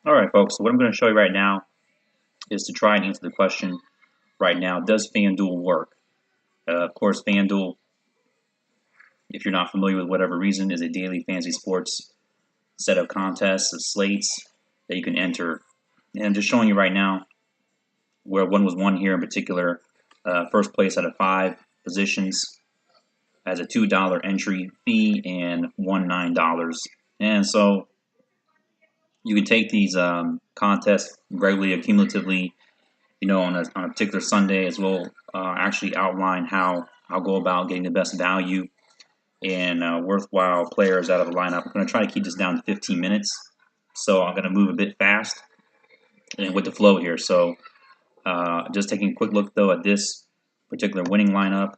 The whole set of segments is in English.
All right, folks. So what I'm going to show you right now is to try and answer the question right now: does Fanduel work? Of course, Fanduel, if you're not familiar with whatever reason, is a daily fantasy sports set of contests, of slates that you can enter. And I'm just showing you right now where one was won here in particular. First place out of 5 positions has a $2 entry fee and won $9. And so you can take these contests regularly, accumulatively, on a particular Sunday as well. Actually outline how I'll go about getting the best value and worthwhile players out of the lineup. I'm going to try to keep this down to 15 minutes, so I'm going to move a bit fast and with the flow here. So just taking a quick look though at this particular winning lineup.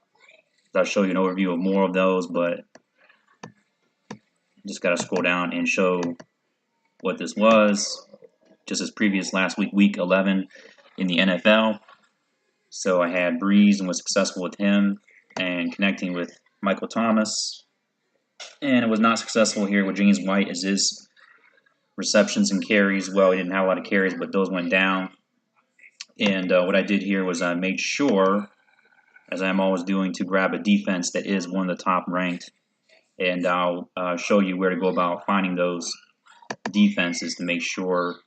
I'll show you an overview of more of those, but just got to scroll down and show what this was. Just as previous last week, week 11 in the NFL. So I had Breeze and was successful with him and connecting with Michael Thomas. And it was not successful here with James White as his receptions and carries. Well, he didn't have a lot of carries, but those went down. And what I did here was I made sure, as I'm always doing, to grab a defense that is one of the top ranked. And I'll show you where to go about finding those defenses to make sure,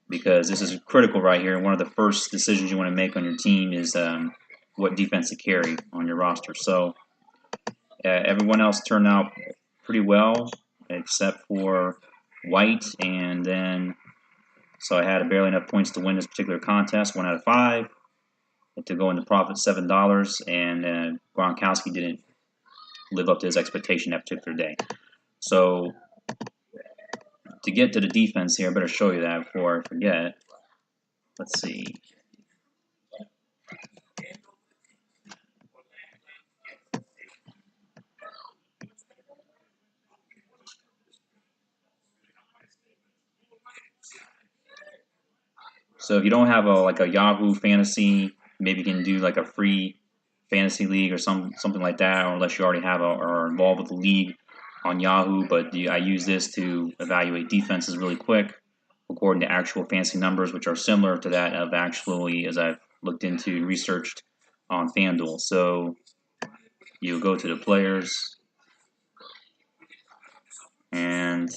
because this is critical right here. One of the first decisions you want to make on your team is what defense to carry on your roster. So everyone else turned out pretty well except for White, and then so I had barely enough points to win this particular contest, 1 out of 5, to go into profit $7, and Gronkowski didn't live up to his expectation that particular day. So to get to the defense here, I better show you that before I forget. Let's see. So if you don't have a Yahoo Fantasy, maybe you can do like a free fantasy league or something like that, or unless you already have or are involved with the league on Yahoo. But I use this to evaluate defenses really quick according to actual fantasy numbers, which are similar to that of actually as I've looked into and researched on Fanduel. So you go to the players and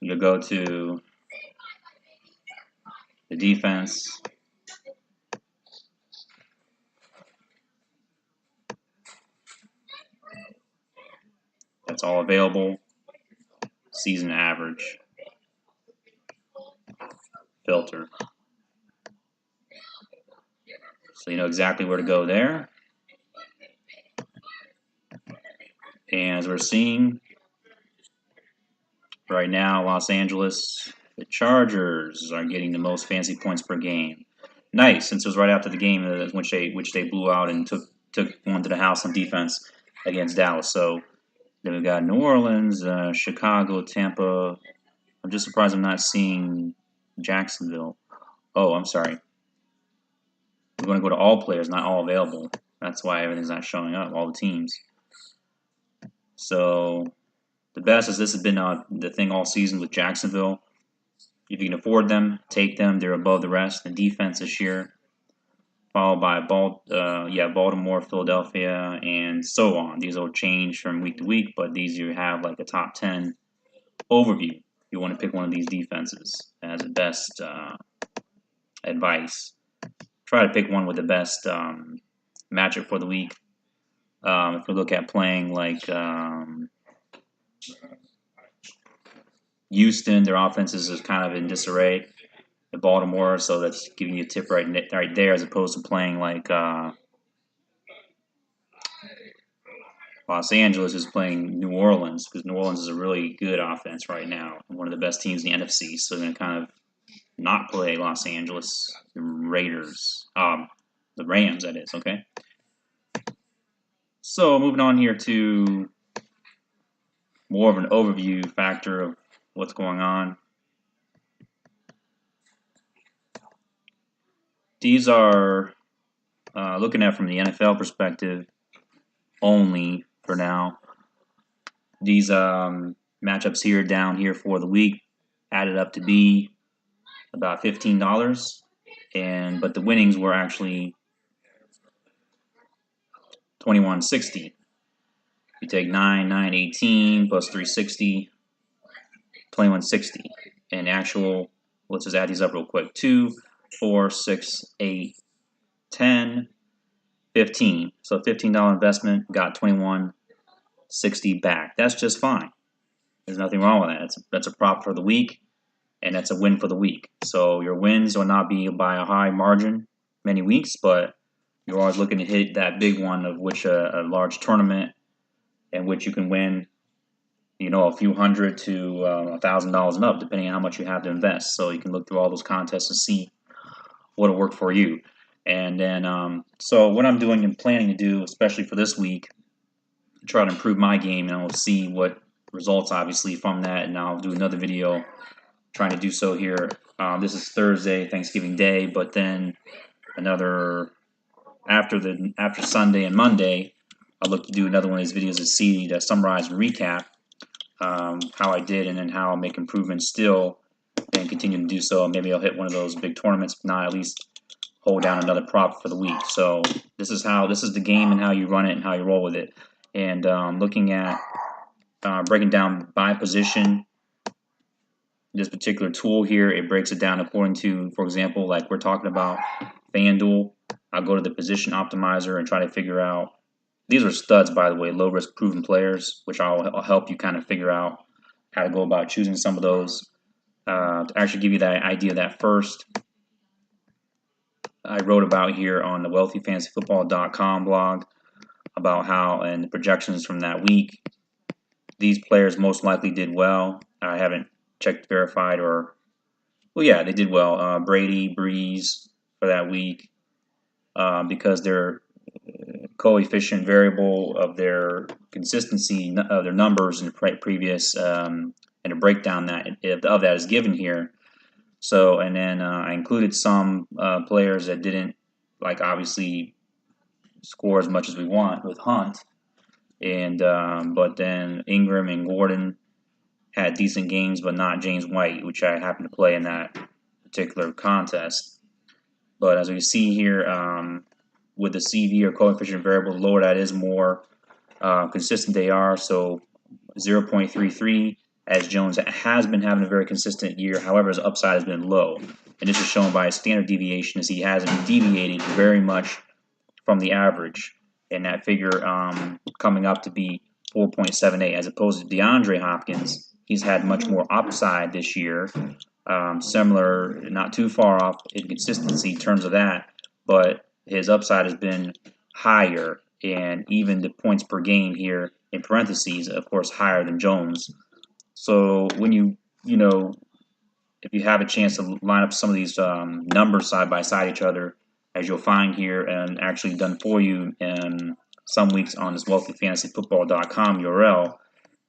you go to the defense. That's all available. Season average. Filter. So you know exactly where to go there. And as we're seeing right now, Los Angeles, the Chargers are getting the most fantasy points per game. Nice, since it was right after the game which they blew out and took one to the house on defense against Dallas. So then we've got New Orleans, Chicago, Tampa. I'm just surprised I'm not seeing Jacksonville. Oh, I'm sorry. We're going to go to all players, not all available. That's why everything's not showing up, all the teams. So the best is this has been the thing all season with Jacksonville. If you can afford them, take them. They're above the rest. The defense this year, followed by Baltimore, Philadelphia, and so on. These will change from week to week, but these you have like a top 10 overview. You want to pick one of these defenses as the best advice. Try to pick one with the best matchup for the week. If we look at playing like Houston, their offenses is kind of in disarray. At Baltimore, so that's giving you a tip right there, as opposed to playing like Los Angeles is playing New Orleans, because New Orleans is a really good offense right now, one of the best teams in the NFC. So they're going to kind of not play Los Angeles, the Raiders, the Rams, that is, okay? So moving on here to more of an overview factor of what's going on. These are looking at from the NFL perspective only for now. These matchups here down here for the week added up to be about $15, but the winnings were actually $21.60. You take 9, 18 plus 360, $21.60. And actual, let's just add these up real quick. 2, 4, 6, 8, 10, 15. So $15 investment, got $21.60 back. That's just fine. There's nothing wrong with that. That's a prop for the week, and that's a win for the week. So your wins will not be by a high margin many weeks, but you're always looking to hit that big one, of which a large tournament, in which you can win, a few hundred to $1,000 and up, depending on how much you have to invest. So you can look through all those contests and see what'll work for you. And then, so what I'm doing and planning to do, especially for this week, try to improve my game, and I'll see what results, obviously, from that. And I'll do another video trying to do so here. This is Thursday, Thanksgiving Day, but then another after Sunday and Monday, I'll look to do another one of these videos to summarize and recap how I did, and then how I'll make improvements still and continue to do so. Maybe I'll hit one of those big tournaments, if not, at least hold down another prop for the week. So this is the game and how you run it and how you roll with it. And looking at breaking down by position, this particular tool here, it breaks it down according to, for example, like we're talking about Fanduel. I'll go to the position optimizer and try to figure out. These are studs, by the way, low-risk proven players, which I'll help you kind of figure out how to go about choosing some of those. To actually give you that idea of that first, I wrote about here on the wealthyfantasyfootball.com blog about how, and the projections from that week, these players most likely did well. I haven't checked verified, or, well, yeah, they did well. Brady, Breeze for that week, because they're coefficient variable of their consistency of their numbers in the previous, and a breakdown of that is given here. So, and then I included some players that didn't, like, obviously score as much as we want with Hunt, and but then Ingram and Gordon had decent games, but not James White, which I happened to play in that particular contest. But as we see here, with the CV, or coefficient variable, the lower that is, more consistent they are. So 0.33, as Jones has been having a very consistent year. However, his upside has been low. And this is shown by his standard deviation, as he hasn't deviated very much from the average. And that figure coming up to be 4.78, as opposed to DeAndre Hopkins. He's had much more upside this year. Similar, not too far off in consistency in terms of that, but his upside has been higher, and even the points per game here in parentheses, of course, higher than Jones. So when if you have a chance to line up some of these numbers side by side each other, as you'll find here, and actually done for you in some weeks on this wealthyfantasyfootball.com URL,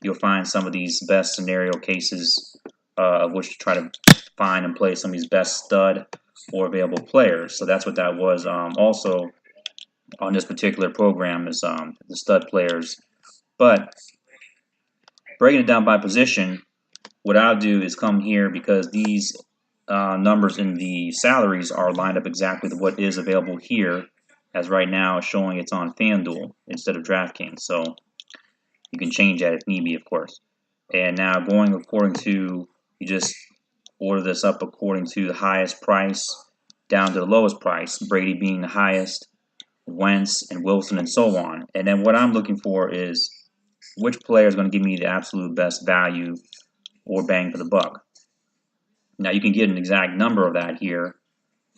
you'll find some of these best scenario cases of which to try to find and play some of these best stud or available players. So that's what that was. Also on this particular program is the stud players. But breaking it down by position, what I'll do is come here, because these numbers in the salaries are lined up exactly with what is available here, as right now showing it's on FanDuel instead of DraftKings. So you can change that if need be, of course. And now going according to, you just order this up according to the highest price down to the lowest price, Brady being the highest, Wentz and Wilson and so on. And then what I'm looking for is which player is going to give me the absolute best value or bang for the buck. Now you can get an exact number of that here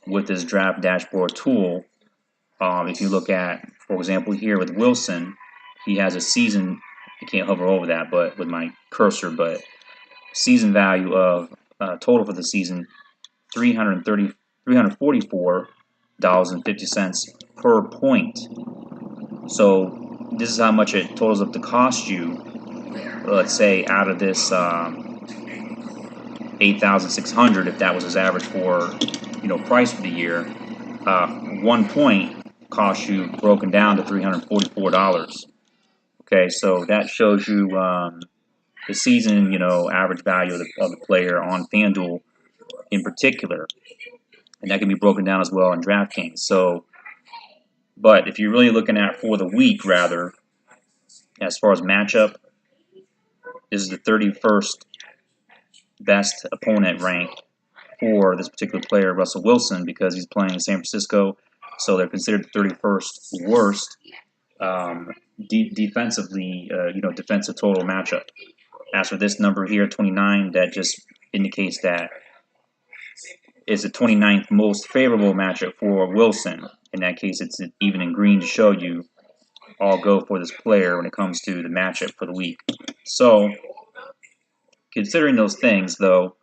with this draft dashboard tool. If you look at, for example, here with Wilson, he has a season, I can't hover over that but with my cursor, but season value of total for the season, $344.50 per point. So this is how much it totals up to cost you, let's say, out of this 8,600, if that was his average for price for the year. 1 point costs you, broken down, to $344. Okay, so that shows you the season, average value of the player on Fanduel in particular, and that can be broken down as well on DraftKings. So, but if you're really looking at for the week, rather, as far as matchup, this is the 31st best opponent rank for this particular player, Russell Wilson, because he's playing in San Francisco. So they're considered the 31st worst defensively, defensive total matchup. As for this number here, 29, that just indicates that it's the 29th most favorable matchup for Wilson. In that case, it's even in green to show you all go for this player when it comes to the matchup for the week. So, considering those things, though,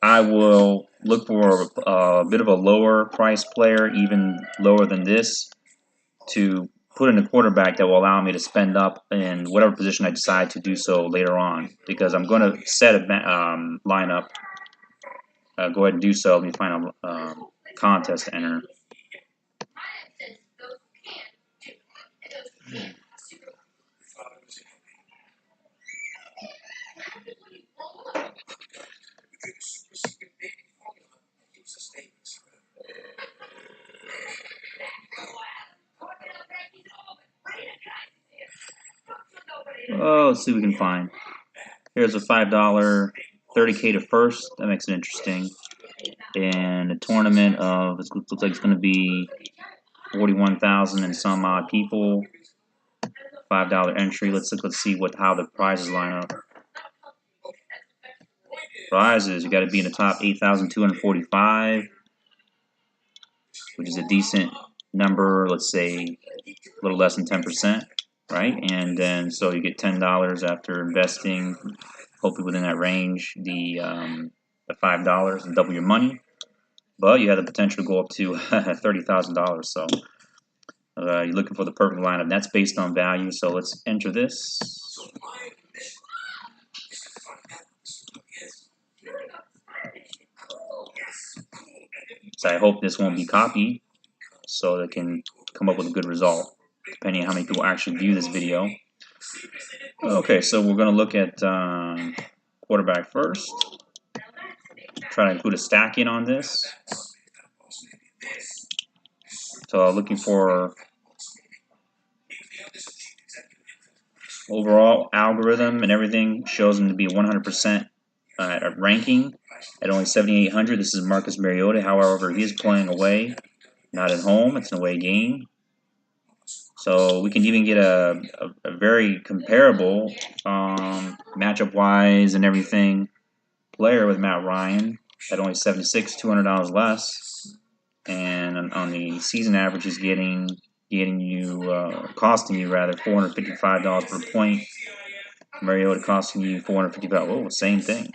I will look for a bit of a lower price player, even lower than this, to put in a quarterback that will allow me to spend up in whatever position I decide to do so later on. Because I'm going to set a lineup. Go ahead and do so. Let me find a contest to enter. Oh, let's see what we can find. Here's a $5, 30K to first. That makes it interesting. And a tournament of, it looks like it's going to be 41,000 and some odd people. $5 entry. Let's see how the prizes line up. Prizes, you got to be in the top 8,245, which is a decent number. Let's say a little less than 10%, right? And then so you get $10 after investing, hopefully within that range. The $5 and double your money, but you have the potential to go up to $30,000. So you're looking for the perfect lineup. That's based on value. So let's enter this. So I hope this won't be copied, so they can come up with a good result, depending on how many people actually view this video. Okay, so we're going to look at quarterback first. Try to include a stack in on this. So looking for overall algorithm and everything shows him to be 100% ranking at only 7,800. This is Marcus Mariota. However, he is playing away, not at home. It's an away game. So we can even get a very comparable matchup-wise and everything player with Matt Ryan at only 76, $200 less. And on the season average, he's costing you rather $455 per point. Mariota costing you $455. Oh, same thing.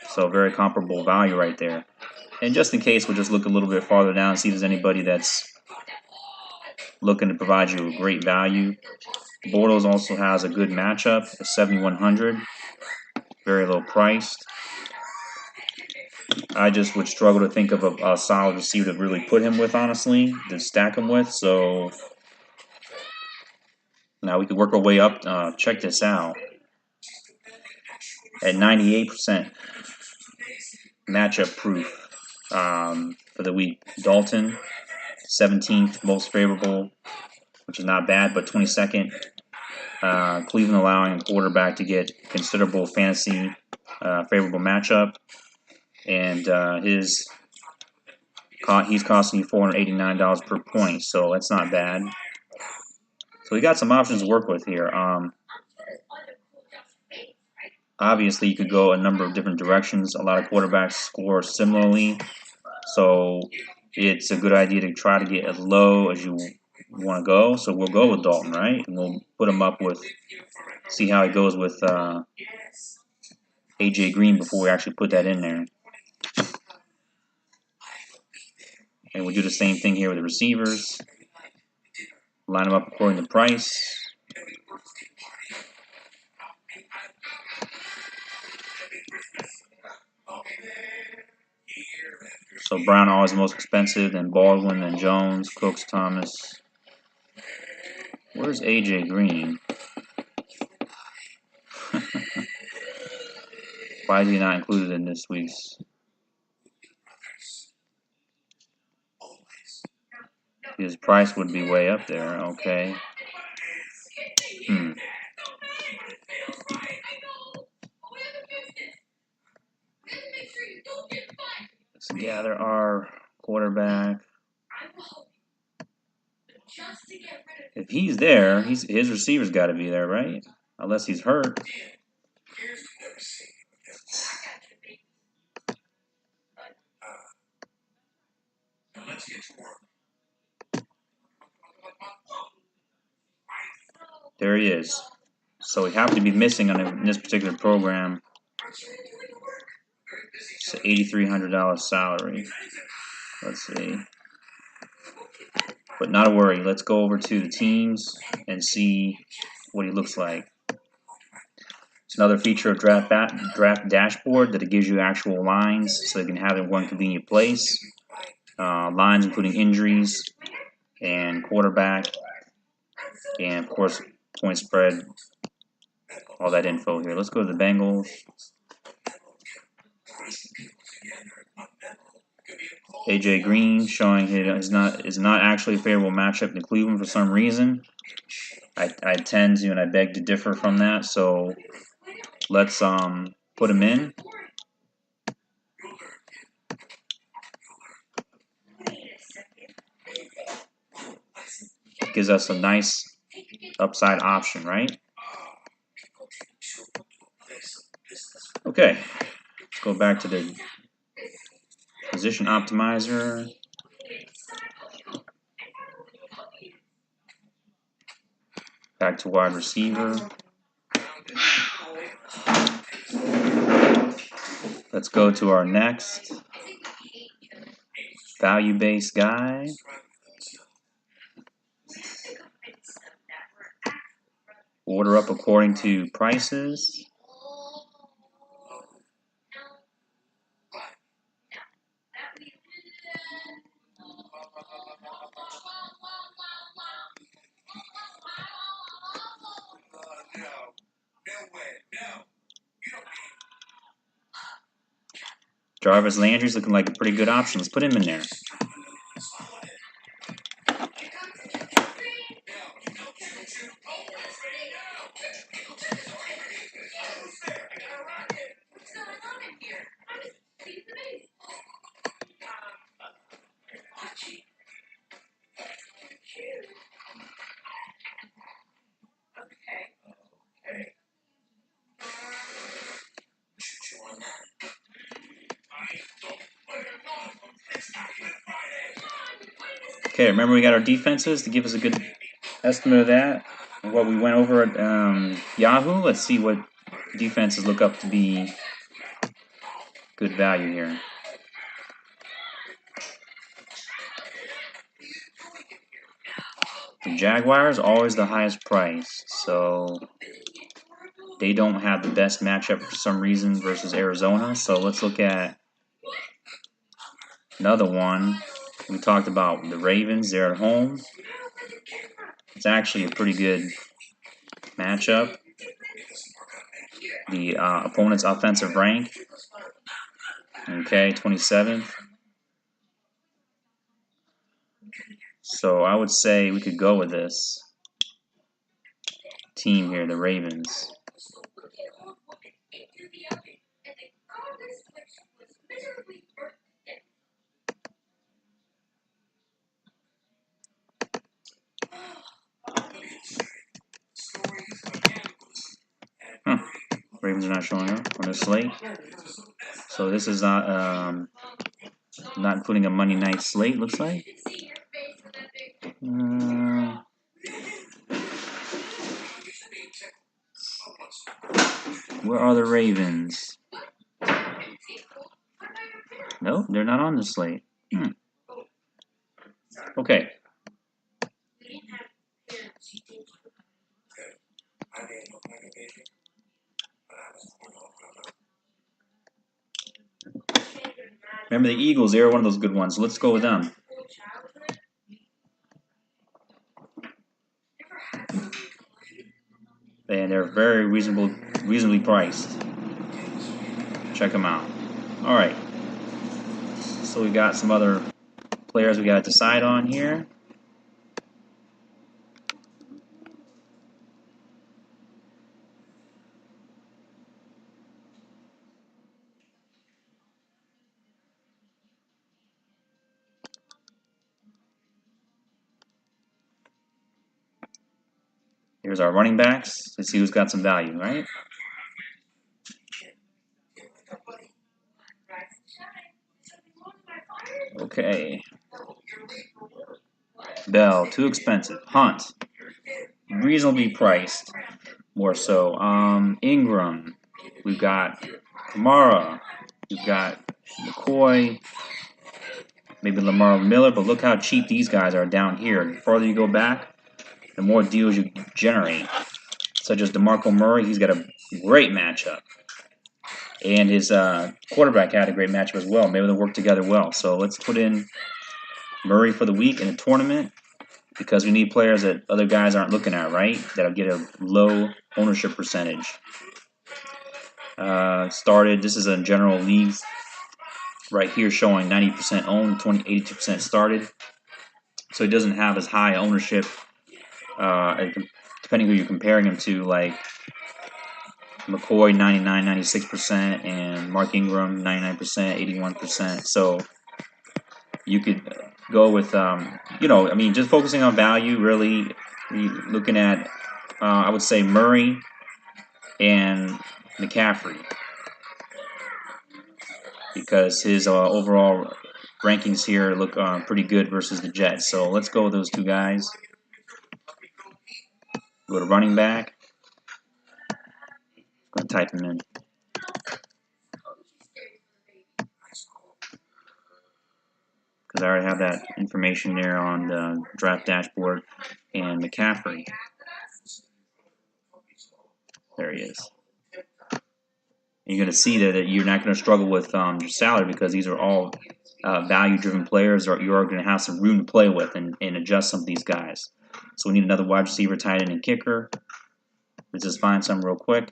So very comparable value right there. And just in case, we'll just look a little bit farther down and see if there's anybody that's looking to provide you a great value. Bortles also has a good matchup, a 7,100, very low priced. I just would struggle to think of a solid receiver to really put him with, honestly, to stack him with. So now we could work our way up. Check this out. At 98% matchup proof for the week, Dalton, 17th most favorable, which is not bad, but 22nd. Cleveland allowing a quarterback to get considerable fantasy favorable matchup. And he's costing you $489 per point, so that's not bad. So we got some options to work with here. Obviously, you could go a number of different directions. A lot of quarterbacks score similarly, so it's a good idea to try to get as low as you want to go. So we'll go with Dalton, right? And we'll put him up with, see how it goes with AJ Green before we actually put that in there. And we'll do the same thing here with the receivers. Line them up according to price. So Brown always the most expensive, then Baldwin, then Jones, Cooks, Thomas. Where's AJ Green? Why is he not included in this week's? His price would be way up there. Okay. Let's gather our quarterback. If he's there, his receiver's got to be there, right? Unless he's hurt. There he is. So he happened to be missing in this particular program. It's an $8,300 salary. Let's see. But not a worry. Let's go over to the teams and see what he looks like. It's another feature of Draft Dashboard that it gives you actual lines so you can have it in one convenient place. Lines including injuries and quarterback and, of course, point spread. All that info here. Let's go to the Bengals. AJ Green showing he is not actually a favorable matchup to Cleveland for some reason. I tend to and I beg to differ from that. So let's put him in. Gives us a nice upside option, right? Okay, let's go back to the position optimizer. Back to wide receiver. Let's go to our next value-based guy. Order up according to prices. Jarvis Landry's looking like a pretty good option. Let's put him in there. Okay, remember we got our defenses to give us a good estimate of that. And what we went over at Yahoo. Let's see what defenses look up to be good value here. The Jaguars always the highest price, so they don't have the best matchup for some reason versus Arizona. So let's look at another one. We talked about the Ravens. They're at home. It's actually a pretty good matchup. The opponent's offensive rank. Okay, 27th. So I would say we could go with this team here, the Ravens. Ravens are not showing up on this slate. So this is not including a Monday night slate, looks like. Where are the Ravens? Nope, they're not on the slate. Okay. Remember the Eagles, they were one of those good ones. Let's go with them. And they're very reasonably priced. check them out. All right. So we got some other players we got to decide on here. Here's our running backs. Let's see who's got some value, right? Okay. Bell, too expensive. Hunt, reasonably priced, more so. Ingram, we've got Kamara, we've got McCoy, maybe Lamar Miller, but look how cheap these guys are down here. The farther you go back, the more deals you generate. Such as DeMarco Murray, he's got a great matchup. And his quarterback had a great matchup as well. Maybe they'll work together well. So let's put in Murray for the week in a tournament because we need players that other guys aren't looking at, right? That'll get a low ownership percentage. Started, this is a general league right here showing 90% owned, 82% started. So he doesn't have as high ownership, depending who you're comparing him to, like McCoy 99, 96%, and Mark Ingram 99%, 81%. So you could go with, just focusing on value, really looking at, I would say Murray and McCaffrey because his overall rankings here look pretty good versus the Jets. So let's go with those two guys. Go to running back. I'm going to type him in. Because I already have that information there on the draft dashboard. And McCaffrey. There he is. You're going to see that you're not going to struggle with your salary because these are all value-driven players, or you are going to have some room to play with and adjust some of these guys. So we need another wide receiver, tight end, and kicker. Let's just find some real quick.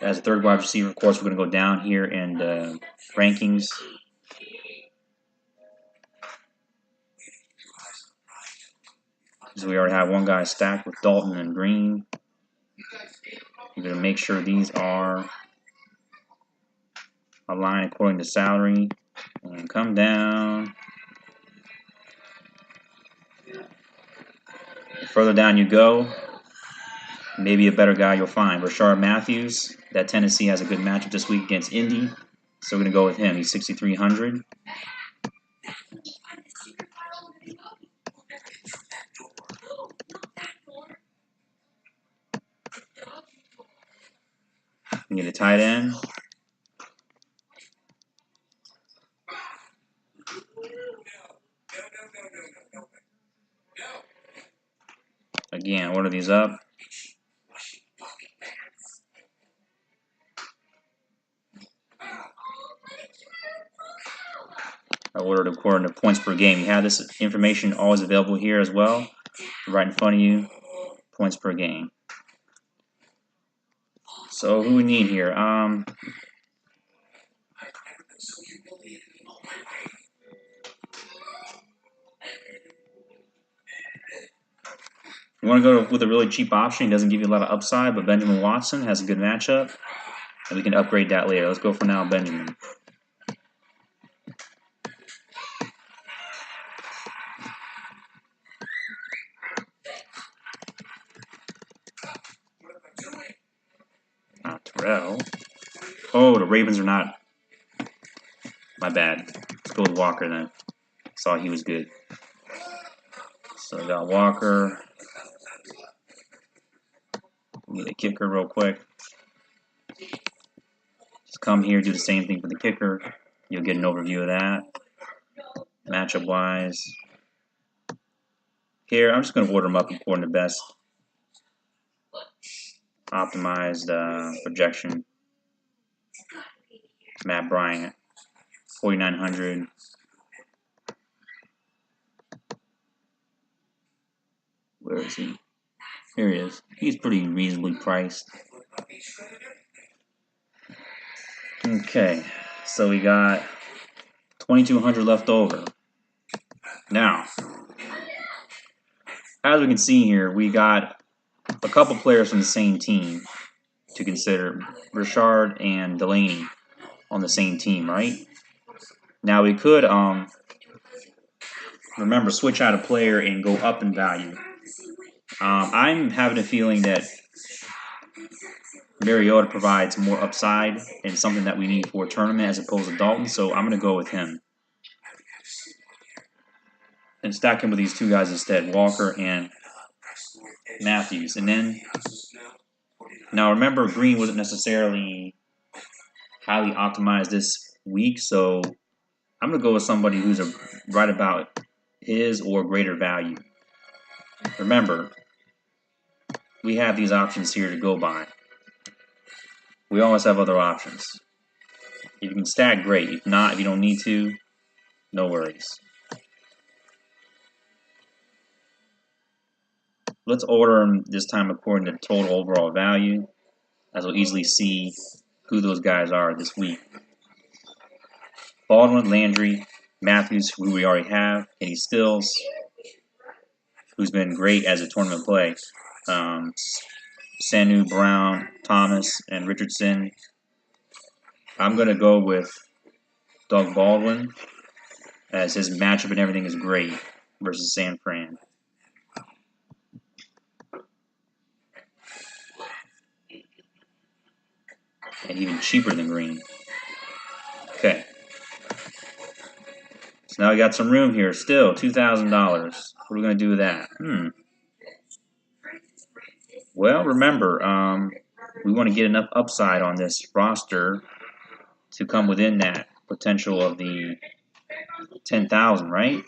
As a third wide receiver, of course, we're going to go down here in the rankings. So we already have one guy stacked with Dalton and Green. You're going to make sure these are aligned according to salary. And come down. The further down you go, maybe a better guy you'll find. Rashard Matthews, that Tennessee has a good matchup this week against Indy. So we're going to go with him. He's 6,300. We get a tight end. Again, order these up. I ordered according to points per game. You have this information always available here as well, right in front of you. Points per game. So who we need here? You want to go with a really cheap option. He doesn't give you a lot of upside, but Benjamin Watson has a good matchup, and we can upgrade that later. Let's go for now, Benjamin. Terrell. Oh, the Ravens are not. My bad. Let's go with Walker then. Saw he was good. So I got Walker. Need a kicker real quick. Just come here, do the same thing for the kicker. You'll get an overview of that. Matchup wise. Here, I'm just going to order them up according to best optimized projection. Matt Bryant, 4,900. Where is he? Here he is. He's pretty reasonably priced. Okay, so we got 2,200 left over. Now, as we can see here, we got a couple players from the same team to consider. Richard and Delaney on the same team, right? Now we could, remember, switch out a player and go up in value. I'm having a feeling that Mariota provides more upside and something that we need for a tournament as opposed to Dalton, so I'm going to go with him. And stack him with these two guys instead, Walker and Matthews. And then, now remember, Green wasn't necessarily highly optimized this week, so I'm going to go with somebody who's right about his or greater value. Remember, we have these options here to go by. We always have other options. If you can stack, great. If not, if you don't need to, no worries. Let's order them this time according to total overall value, as we'll easily see who those guys are this week. Baldwin, Landry, Matthews, who we already have, Kenny Stills, who's been great as a tournament play. Sanu, Brown, Thomas, and Richardson. I'm going to go with Doug Baldwin, as his matchup and everything is great versus San Fran. And even cheaper than Green. Okay. So now we got some room here. Still, $2,000. What are we going to do with that? Well, remember, we want to get enough upside on this roster to come within that potential of the 10,000, right?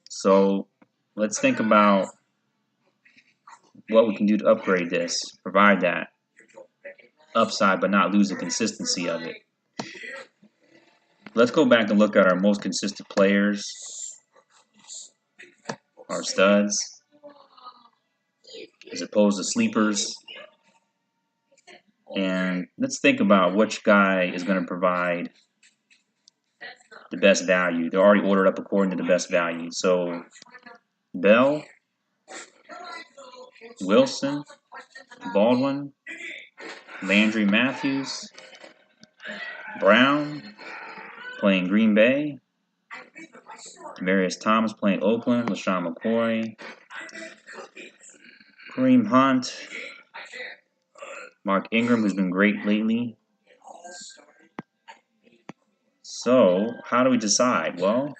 So let's think about what we can do to upgrade this, provide that upside but not lose the consistency of it. Let's go back and look at our most consistent players, our studs, as opposed to sleepers. And let's think about which guy is going to provide the best value. They're already ordered up according to the best value. So Bell, Wilson, Baldwin, Landry, Matthews, Brown playing Green Bay, Demarius Thomas playing Oakland, LaShawn McCoy, Kareem Hunt, Mark Ingram, who's been great lately. So, how do we decide? Well,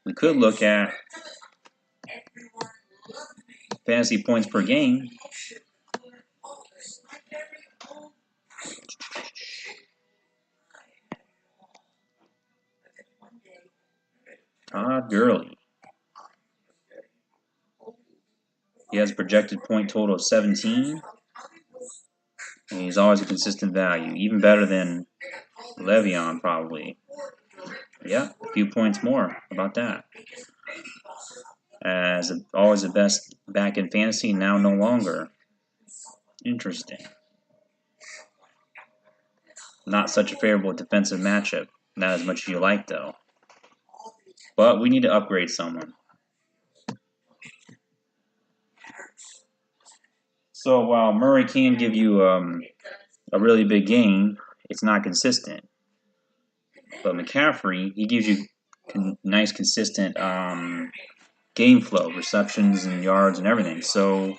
we could look at fantasy points per game. Todd Gurley. He has a projected point total of 17. And he's always a consistent value. Even better than Le'Veon, probably. Yeah, a few points more. How about that? As always the best back in fantasy, now no longer. Interesting. Not such a favorable defensive matchup. Not as much as you like, though. But we need to upgrade someone. So while Murray can give you a really big game, it's not consistent. But McCaffrey, he gives you nice, consistent game flow, receptions and yards and everything. So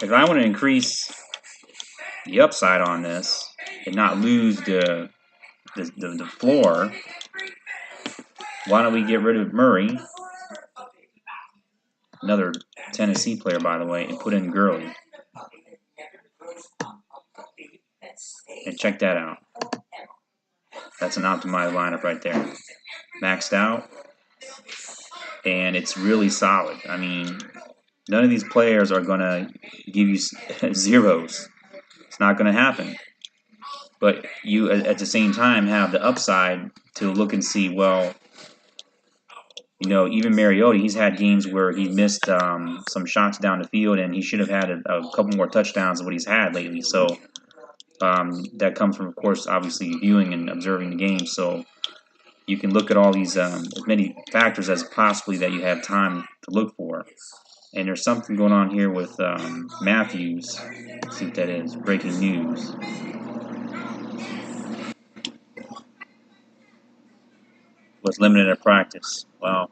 if I want to increase the upside on this and not lose the floor, why don't we get rid of Murray, another Tennessee player, by the way, and put in Gurley? And check that out. That's an optimized lineup right there. Maxed out. And it's really solid. I mean, none of these players are going to give you zeros. It's not going to happen. But you, at the same time, have the upside to look and see, well, You know, even Mariota, he's had games where he missed some shots down the field, and he should have had a couple more touchdowns than what he's had lately. So that comes from, of course, obviously viewing and observing the game. So you can look at all these as many factors as possibly that you have time to look for. And there's something going on here with Matthews. Let's see what that is. Breaking news. Was limited at practice. Well,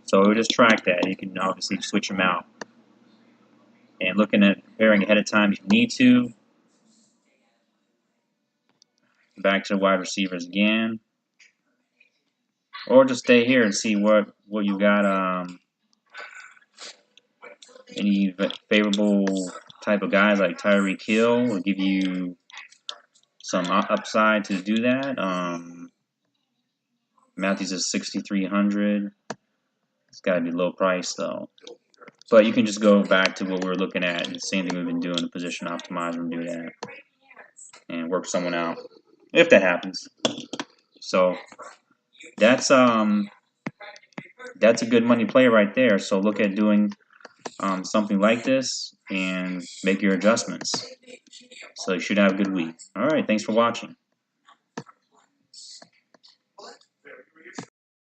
so we'll just track that. You can obviously switch them out. And looking at comparing ahead of time if you need to. Back to the wide receivers again. Or just stay here and see what you got. Any favorable type of guys like Tyreek Hill will give you some upside to do that. Matthews is 6,300. It's got to be low price though. But you can just go back to what we were looking at. The same thing we've been doing, the position optimizer, and do that, and work someone out if that happens. So that's a good money play right there. So look at doing something like this and make your adjustments. So you should have a good week. All right, thanks for watching.